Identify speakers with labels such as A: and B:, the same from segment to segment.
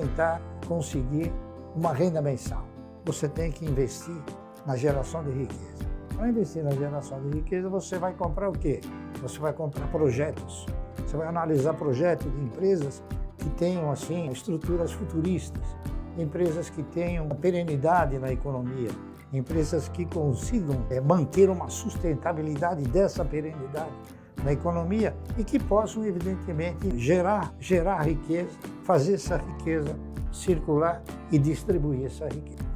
A: tentar conseguir uma renda mensal. Você tem que investir na geração de riqueza. Para investir na geração de riqueza, você vai comprar o quê? Você vai comprar projetos. Você vai analisar projetos de empresas que tenham, assim, estruturas futuristas, empresas que tenham perenidade na economia, empresas que consigam manter uma sustentabilidade dessa perenidade na economia e que possam, evidentemente, gerar riqueza, fazer essa riqueza circular e distribuir essa riqueza.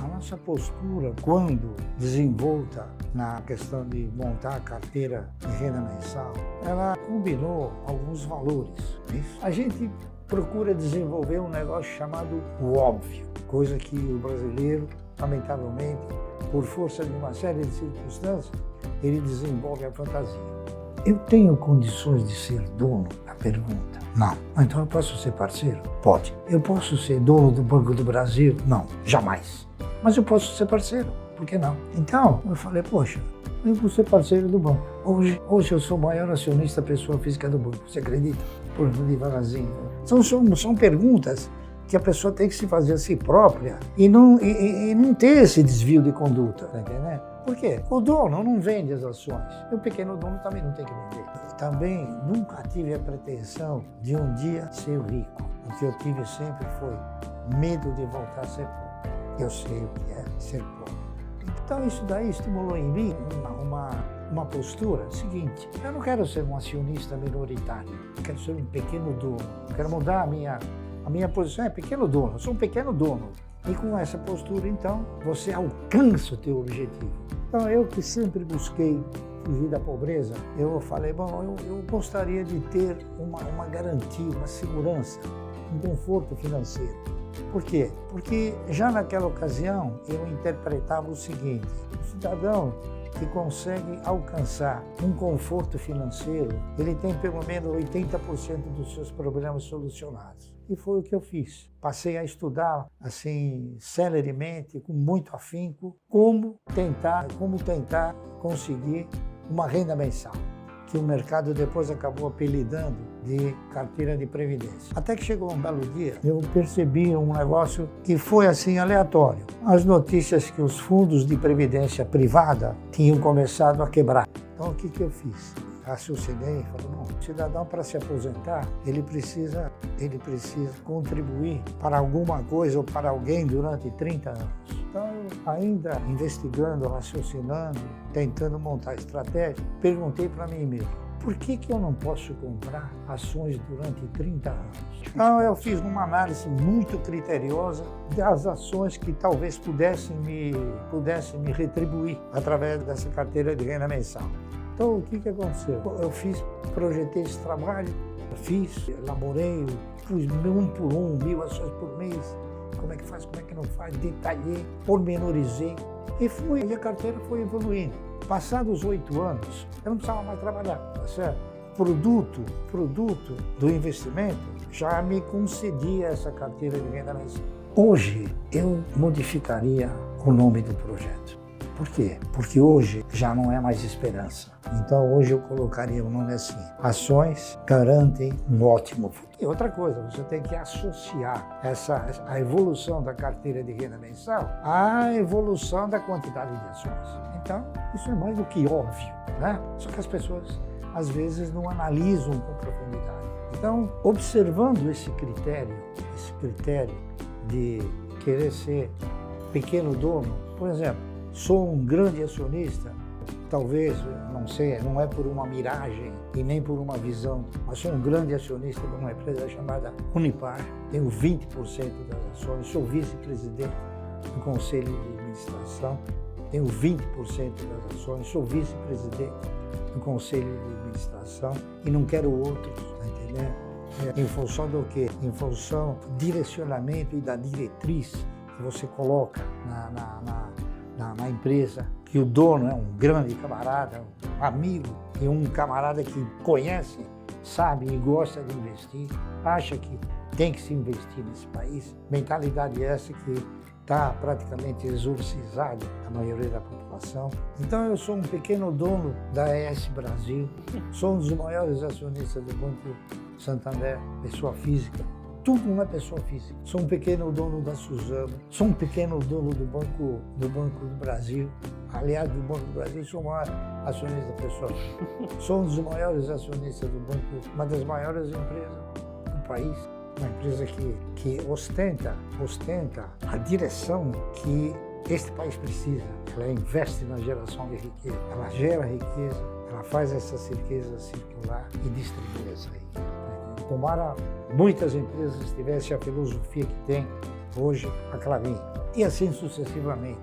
A: A nossa postura, quando desenvolta na questão de montar a carteira de renda mensal, ela combinou alguns valores. A gente procura desenvolver um negócio chamado o óbvio, coisa que o brasileiro, lamentavelmente, por força de uma série de circunstâncias, ele desenvolve a fantasia. Eu tenho condições de ser dono? A pergunta. Não. Então eu posso ser parceiro? Pode. Eu posso ser dono do Banco do Brasil? Não, jamais. Mas eu posso ser parceiro, por que não? Então eu falei, poxa, eu vou ser parceiro do banco. Hoje eu sou o maior acionista pessoa física do banco, você acredita? Por devagarzinho. São perguntas que a pessoa tem que se fazer a si própria e não ter esse desvio de conduta, tá entendendo? Por quê? O dono não vende as ações, e o pequeno dono também não tem que vender. Também nunca tive a pretensão de um dia ser rico. O que eu tive sempre foi medo de voltar a ser pobre. Eu sei o que é ser pobre. Então isso daí estimulou em mim uma postura seguinte: eu não quero ser um acionista minoritário, eu quero ser um pequeno dono. Eu quero mudar a minha posição, é pequeno dono, eu sou um pequeno dono. E com essa postura, então, você alcança o teu objetivo. Então, eu que sempre busquei fugir da pobreza, eu falei, bom, eu gostaria de ter uma garantia, uma segurança, um conforto financeiro. Por quê? Porque já naquela ocasião eu interpretava o seguinte: o cidadão que consegue alcançar um conforto financeiro, ele tem pelo menos 80% dos seus problemas solucionados. E foi o que eu fiz. Passei a estudar, assim, celeremente, com muito afinco, como tentar conseguir uma renda mensal, que o mercado depois acabou apelidando de carteira de previdência. Até que chegou um belo dia, eu percebi um negócio que foi assim aleatório. As notícias que os fundos de previdência privada tinham começado a quebrar. Então o que eu fiz? Raciocinei e falei, bom, o cidadão para se aposentar, ele precisa contribuir para alguma coisa ou para alguém durante 30 anos. Então, eu, ainda investigando, raciocinando, tentando montar estratégia, perguntei para mim mesmo, por que eu não posso comprar ações durante 30 anos? Então, eu fiz uma análise muito criteriosa das ações que talvez pudessem me retribuir através dessa carteira de renda mensal. Então, o que aconteceu? Eu projetei esse trabalho, elaborei, fui um por um, 1.000 ações por mês, como é que faz, como é que não faz, detalhei, pormenorizei e a carteira foi evoluindo. Passados 8 anos, eu não precisava mais trabalhar, tá certo? Produto do investimento já me concedia essa carteira de renda mensal. Hoje, eu modificaria o nome do projeto. Por quê? Porque hoje já não é mais esperança. Então hoje eu colocaria o nome assim: ações garantem um ótimo futuro. E outra coisa, você tem que associar a evolução da carteira de renda mensal à evolução da quantidade de ações. Então, isso é mais do que óbvio, né? Só que as pessoas às vezes não analisam com profundidade. Então, observando esse critério de querer ser pequeno dono, por exemplo, sou um grande acionista, talvez, não sei, não é por uma miragem e nem por uma visão, mas sou um grande acionista de uma empresa chamada Unipar, tenho 20% das ações, sou vice-presidente do Conselho de Administração, tenho 20% das ações, sou vice-presidente do Conselho de Administração e não quero outros, tá entendendo? Em função do quê? Em função do direcionamento e da diretriz que você coloca na empresa, que o dono é um grande camarada, um amigo e um camarada que conhece, sabe e gosta de investir, acha que tem que se investir nesse país. Mentalidade essa que está praticamente exorcizada a maioria da população. Então eu sou um pequeno dono da ES Brasil, sou um dos maiores acionistas do Banco Santander, pessoa física, tudo não é pessoa física. Sou um pequeno dono da Suzano, sou um pequeno dono do Banco do Brasil. Aliás, do Banco do Brasil, sou o maior acionista pessoal. Sou um dos maiores acionistas do banco, uma das maiores empresas do país. Uma empresa que ostenta a direção que este país precisa. Ela investe na geração de riqueza, ela gera riqueza, ela faz essas riquezas circular e distribui essa riqueza. Tomara muitas empresas tivessem a filosofia que tem hoje a Klabin. E assim sucessivamente.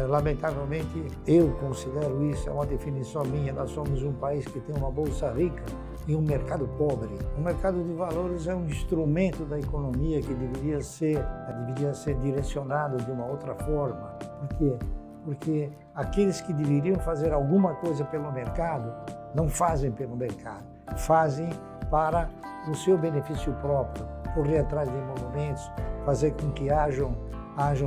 A: Lamentavelmente, eu considero isso, é uma definição minha, nós somos um país que tem uma bolsa rica e um mercado pobre. O mercado de valores é um instrumento da economia que deveria ser direcionado de uma outra forma. Por quê? Porque aqueles que deveriam fazer alguma coisa pelo mercado, não fazem pelo mercado, fazem para o seu benefício próprio, correr atrás de emolumentos, fazer com que hajam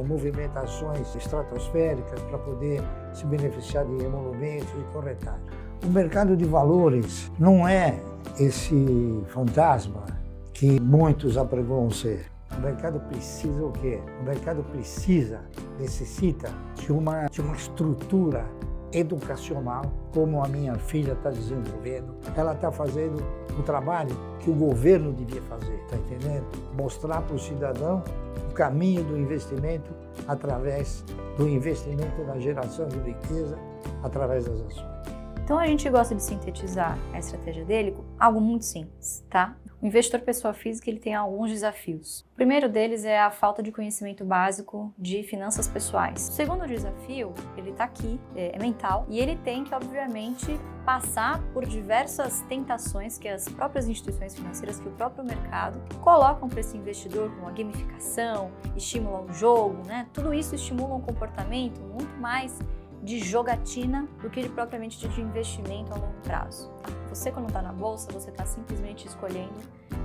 A: movimentações estratosféricas para poder se beneficiar de emolumentos e corretagem. O mercado de valores não é esse fantasma que muitos apregoam ser. O mercado precisa o quê? O mercado necessita de uma estrutura educacional, como a minha filha está desenvolvendo. Ela está fazendo o trabalho que o governo devia fazer, está entendendo? Mostrar para o cidadão o caminho do investimento através do investimento na geração de riqueza através das ações.
B: Então a gente gosta de sintetizar a estratégia dele com algo muito simples, tá? O investidor pessoa física ele tem alguns desafios. O primeiro deles é a falta de conhecimento básico de finanças pessoais. O segundo desafio, ele está aqui, é mental, e ele tem que, obviamente, passar por diversas tentações que as próprias instituições financeiras, que o próprio mercado colocam para esse investidor, como a gamificação, estimula o jogo, né? Tudo isso estimula um comportamento muito mais de jogatina do que propriamente de investimento a longo prazo. Você, quando está na bolsa, você está simplesmente escolhendo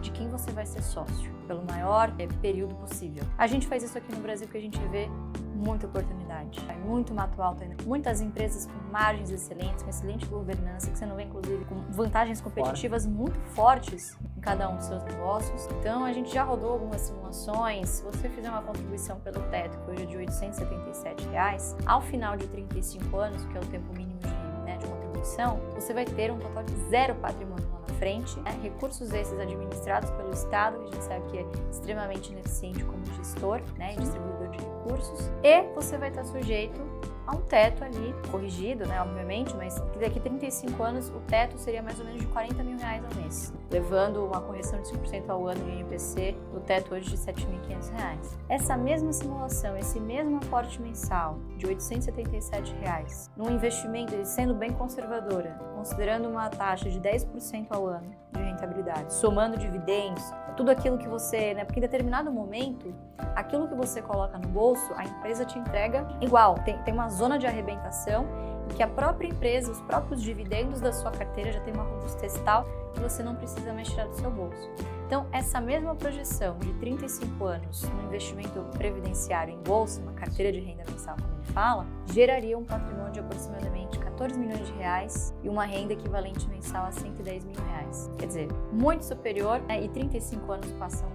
B: de quem você vai ser sócio, pelo maior período possível. A gente faz isso aqui no Brasil porque a gente vê muita oportunidade, muito mato alto ainda. Muitas empresas com margens excelentes, com excelente governança, que você não vê, inclusive, com vantagens competitivas muito fortes em cada um dos seus negócios. Então, a gente já rodou algumas simulações. Se você fizer uma contribuição pelo teto, que hoje é de R$ 877, ao final de 35 anos, que é o tempo mínimo de contribuição, você vai ter um total de 0 patrimônio lá na frente, né? Recursos esses administrados pelo Estado, que a gente sabe que é extremamente ineficiente como gestor, né, e distribuidor de recursos, e você vai estar sujeito a um teto ali, corrigido, né, obviamente, mas que daqui a 35 anos o teto seria mais ou menos de R$40 mil ao mês, levando uma correção de 5% ao ano de INPC, o teto hoje de R$ 7.500. Essa mesma simulação, esse mesmo aporte mensal de R$ 877, num investimento, sendo bem conservadora, considerando uma taxa de 10% ao ano de rentabilidade, somando dividendos, tudo aquilo que você, né, porque em determinado momento, aquilo que você coloca no bolso, a empresa te entrega igual, tem uma zona de arrebentação em que a própria empresa, os próprios dividendos da sua carteira já tem uma robustez tal que você não precisa mais tirar do seu bolso. Então, essa mesma projeção de 35 anos no investimento previdenciário em bolsa, uma carteira de renda mensal, como ele fala, geraria um patrimônio de aproximadamente 14 milhões de reais e uma renda equivalente mensal a 110 mil reais. Quer dizer, muito superior, né, e 35 anos passam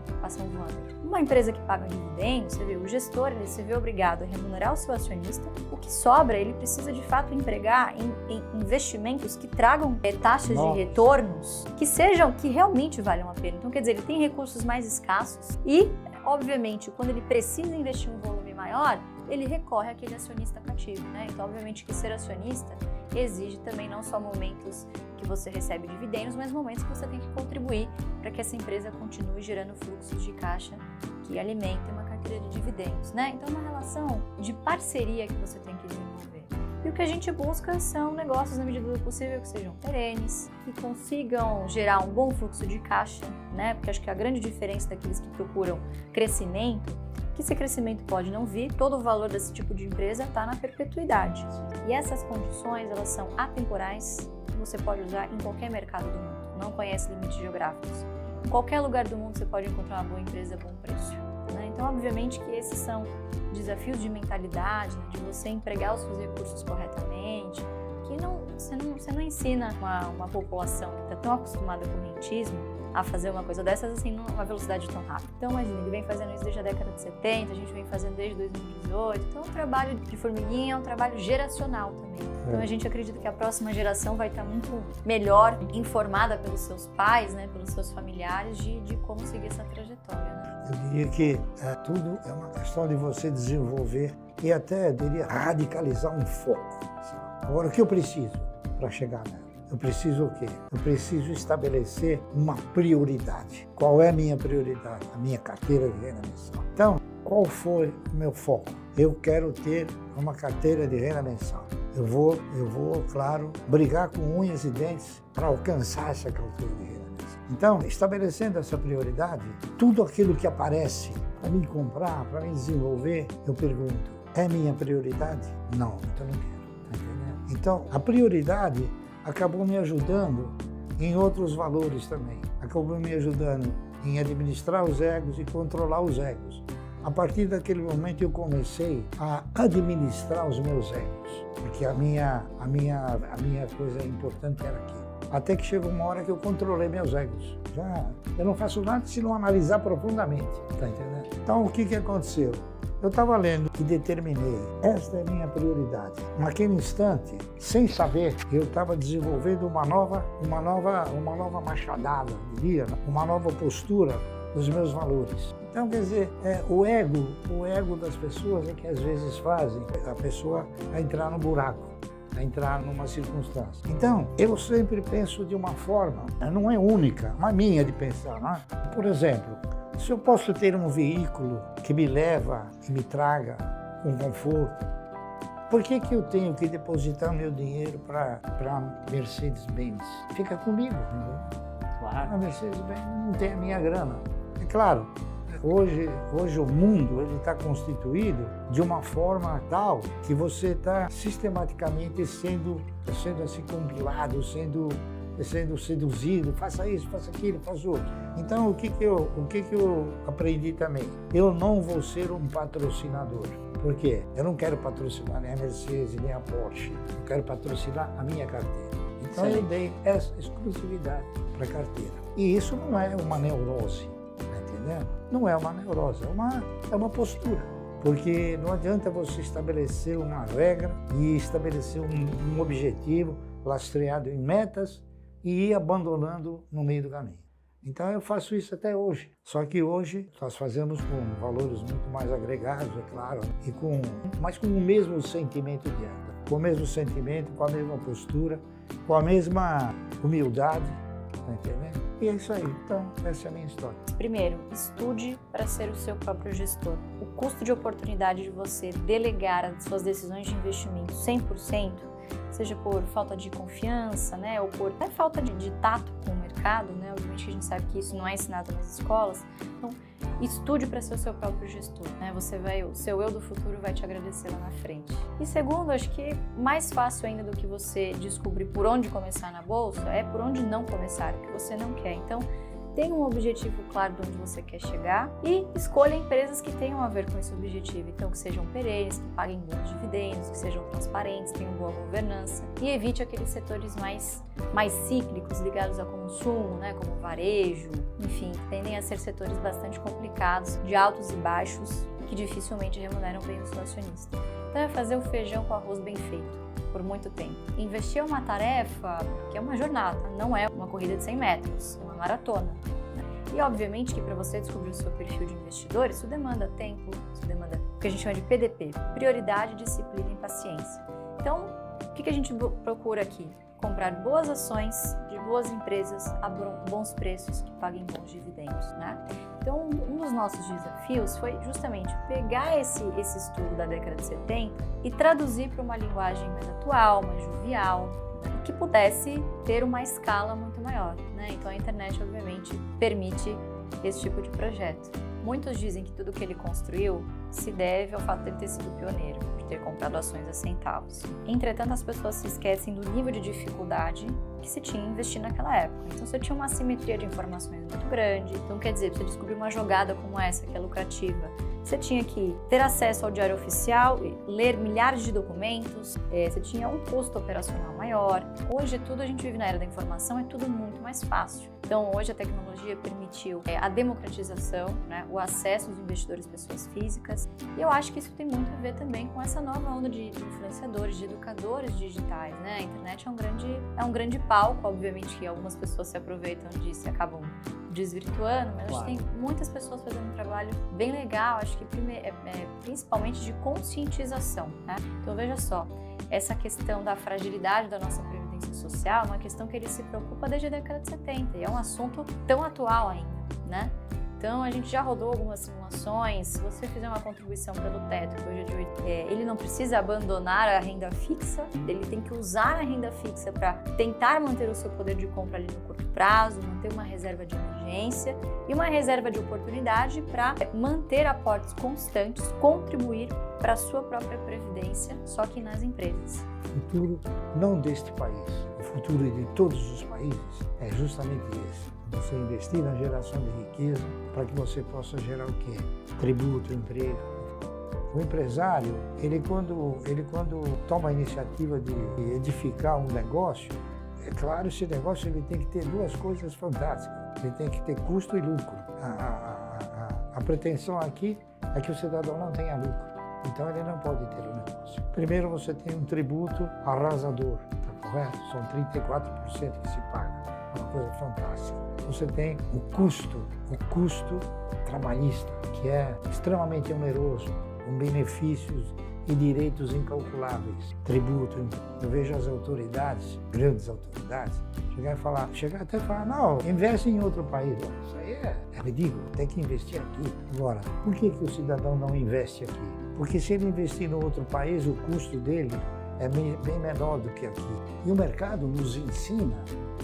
B: voando. Uma empresa que paga dividendos, você vê, o gestor ele se vê obrigado a remunerar o seu acionista, o que sobra ele precisa de fato empregar em investimentos que tragam taxas de retornos que realmente valham a pena. Então, quer dizer, ele tem recursos mais escassos e, obviamente, quando ele precisa investir um volume maior, ele recorre àquele acionista cativo, né? Então, obviamente que ser acionista exige também não só momentos que você recebe dividendos, mas momentos que você tem que contribuir para que essa empresa continue gerando fluxos de caixa que alimentem uma carteira de dividendos, né? Então, é uma relação de parceria que você tem que desenvolver. E o que a gente busca são negócios, na medida do possível, que sejam perenes, que consigam gerar um bom fluxo de caixa, né? Porque acho que a grande diferença daqueles que procuram crescimento, que esse crescimento pode não vir, todo o valor desse tipo de empresa está na perpetuidade. E essas condições, elas são atemporais, que você pode usar em qualquer mercado do mundo, não conhece limites geográficos. Em qualquer lugar do mundo você pode encontrar uma boa empresa a bom preço, né? Então, obviamente que esses são desafios de mentalidade, né? De você empregar os seus recursos corretamente, que você não ensina uma população que está tão acostumada com o rentismo a fazer uma coisa dessas assim numa velocidade tão rápida. Então, imagina, ele vem fazendo isso desde a década de 70, a gente vem fazendo desde 2018. Então, o trabalho de formiguinha é um trabalho geracional também. Então, a gente acredita que a próxima geração vai estar muito melhor informada pelos seus pais, né, pelos seus familiares, de como seguir essa trajetória, né?
A: Eu diria que tudo é uma questão de você desenvolver e até, eu diria, radicalizar um foco. Agora, o que eu preciso para chegar nela? Eu preciso o quê? Eu preciso estabelecer uma prioridade. Qual é a minha prioridade? A minha carteira de renda mensal. Então, qual foi o meu foco? Eu quero ter uma carteira de renda mensal. Eu vou, claro, brigar com unhas e dentes para alcançar essa carteira de renda mensal. Então, estabelecendo essa prioridade, tudo aquilo que aparece para mim comprar, para mim desenvolver, eu pergunto, é minha prioridade? Não, então não quero. Tá entendendo? Então, a prioridade acabou me ajudando em outros valores também. Acabou me ajudando em administrar os egos e controlar os egos. A partir daquele momento eu comecei a administrar os meus egos, porque a minha coisa importante era aquilo. Até que chegou uma hora que eu controlei meus egos. Eu não faço nada se não analisar profundamente, tá entendendo? Então o que aconteceu? Eu estava lendo e determinei, esta é a minha prioridade. Naquele instante, sem saber, eu estava desenvolvendo uma nova machadada, diria, uma nova postura dos meus valores. Então, quer dizer, o ego das pessoas é que às vezes fazem a pessoa entrar no buraco, a entrar numa circunstância. Então, eu sempre penso de uma forma, não é única, mas minha de pensar, não é? Por exemplo, se eu posso ter um veículo que me leva e me traga com conforto, por que eu tenho que depositar meu dinheiro para Mercedes-Benz? Fica comigo, entendeu? Claro. A Mercedes-Benz não tem a minha grana. É claro, hoje o mundo está constituído de uma forma tal que você está sistematicamente sendo assim compilado, sendo seduzido, faça isso, faça aquilo, faça outro. Então, o que eu aprendi também? Eu não vou ser um patrocinador. Por quê? Eu não quero patrocinar nem a Mercedes, nem a Porsche. Eu quero patrocinar a minha carteira. Então, eu dei essa exclusividade para a carteira. E isso não é uma neurose, tá entendendo? Não é uma neurose, é uma postura. Porque não adianta você estabelecer uma regra e estabelecer um objetivo lastreado em metas e ir abandonando no meio do caminho. Então eu faço isso até hoje. Só que hoje nós fazemos com valores muito mais agregados, é claro, mas com o mesmo sentimento de anda. Com o mesmo sentimento, com a mesma postura, com a mesma humildade, tá entendendo? E é isso aí. Então, essa é a minha história.
B: Primeiro, estude para ser o seu próprio gestor. O custo de oportunidade de você delegar as suas decisões de investimento 100%, seja por falta de confiança, né, ou por até falta de tato com o mercado, né, obviamente que a gente sabe que isso não é ensinado nas escolas, então estude para ser o seu próprio gestor, né, o seu eu do futuro vai te agradecer lá na frente. E segundo, acho que mais fácil ainda do que você descobrir por onde começar na bolsa, é por onde não começar, o que você não quer. Então, tenha um objetivo claro de onde você quer chegar e escolha empresas que tenham a ver com esse objetivo. Então, que sejam perenes, que paguem bons dividendos, que sejam transparentes, tenham boa governança e evite aqueles setores mais cíclicos ligados ao consumo, né, como varejo, enfim, tendem a ser setores bastante complicados, de altos e baixos, que dificilmente remuneram bem o seu acionista. Então, é fazer o feijão com arroz bem feito por muito tempo. Investir é uma tarefa que é uma jornada, não é uma corrida de 100 metros, é uma maratona. E obviamente que para você descobrir o seu perfil de investidor, isso demanda tempo, isso demanda o que a gente chama de PDP, prioridade, disciplina e paciência. Então, o que a gente procura aqui? Comprar boas ações de boas empresas a bons preços que paguem bons dividendos, né? Então, um dos nossos desafios foi justamente pegar esse estudo da década de 70 e traduzir para uma linguagem mais atual, mais jovial, né? Que pudesse ter uma escala muito maior, né? Então, a internet, obviamente, permite esse tipo de projeto. Muitos dizem que tudo que ele construiu se deve ao fato dele ter sido pioneiro, de ter comprado ações a centavos. Entretanto, as pessoas se esquecem do nível de dificuldade que se tinha em investir naquela época. Então, você tinha uma assimetria de informações muito grande. Então, quer dizer, você descobrir uma jogada como essa, que é lucrativa, você tinha que ter acesso ao diário oficial, ler milhares de documentos, você tinha um custo operacional maior. Hoje, a gente vive na era da informação, é tudo muito mais fácil. Então, hoje a tecnologia permitiu a democratização, né, o acesso dos investidores pessoas físicas. E eu acho que isso tem muito a ver também com essa nova onda de influenciadores, de educadores digitais, né? A internet é um grande palco, obviamente que algumas pessoas se aproveitam disso e acabam desvirtuando, mas acho que tem muitas pessoas fazendo um trabalho bem legal, acho que principalmente de conscientização, né? Então veja só, essa questão da fragilidade da nossa previdência social é uma questão que ele se preocupa desde a década de 70 e é um assunto tão atual ainda, né? Então, a gente já rodou algumas simulações. Se você fizer uma contribuição pelo teto, que hoje é de 8, ele não precisa abandonar a renda fixa, ele tem que usar a renda fixa para tentar manter o seu poder de compra ali no curto prazo, manter uma reserva de emergência e uma reserva de oportunidade para manter aportes constantes, contribuir para a sua própria previdência, só que nas empresas.
A: O futuro não deste país, o futuro de todos os países é justamente esse. Você investir na geração de riqueza para que você possa gerar o quê? Tributo, emprego. O empresário, ele quando toma a iniciativa de edificar um negócio, é claro, esse negócio ele tem que ter duas coisas fantásticas. Ele tem que ter custo e lucro. A pretensão aqui é que o cidadão não tenha lucro. Então ele não pode ter um negócio. Primeiro você tem um tributo arrasador, tá correto? São 34% que se paga. É uma coisa fantástica. Você tem o custo trabalhista, que é extremamente oneroso, com benefícios e direitos incalculáveis. Tributo, eu vejo as autoridades, grandes autoridades, chegar até falar, não, investe em outro país. Isso aí é ridículo, tem que investir aqui. Agora, por que o cidadão não investe aqui? Porque se ele investir no outro país, o custo dele é bem menor do que aqui. E o mercado nos ensina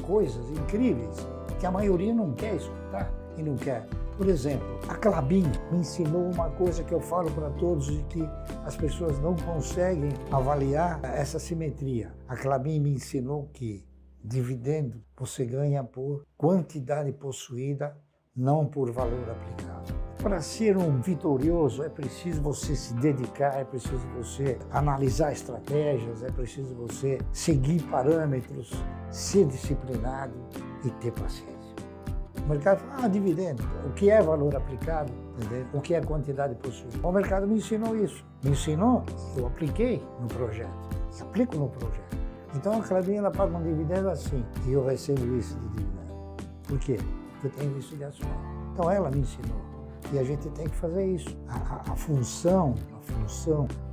A: coisas incríveis que a maioria não quer escutar e não quer. Por exemplo, a Klabin me ensinou uma coisa que eu falo para todos e que as pessoas não conseguem avaliar essa simetria. A Klabin me ensinou que dividendo você ganha por quantidade possuída, não por valor aplicado. Para ser um vitorioso é preciso você se dedicar, é preciso você analisar estratégias, é preciso você seguir parâmetros, ser disciplinado e ter paciência. O mercado fala, dividendo, o que é valor aplicado, entendeu? O que é quantidade possuída. O mercado me ensinou isso, eu apliquei no projeto, e aplico no projeto. Então a Klabin ela paga um dividendo assim, e eu recebo isso de dividendo. Por quê? Porque eu tenho isso de ação. Então ela me ensinou. E a gente tem que fazer isso. A função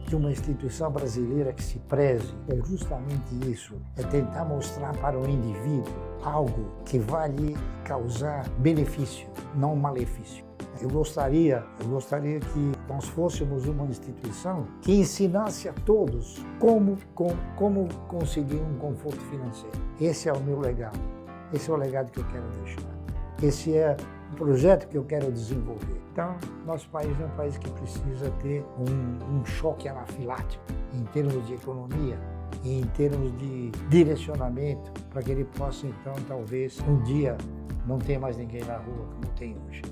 A: de uma instituição brasileira que se preze é justamente isso, é tentar mostrar para o indivíduo algo que vai lhe causar benefício, não malefício. Eu gostaria que nós fôssemos uma instituição que ensinasse a todos como conseguir um conforto financeiro. Esse é o meu legado, esse é o legado que eu quero deixar. Esse é o projeto que eu quero desenvolver. Então, nosso país é um país que precisa ter um choque anafilático em termos de economia e em termos de direcionamento para que ele possa, então, talvez, um dia não ter mais ninguém na rua como tem hoje.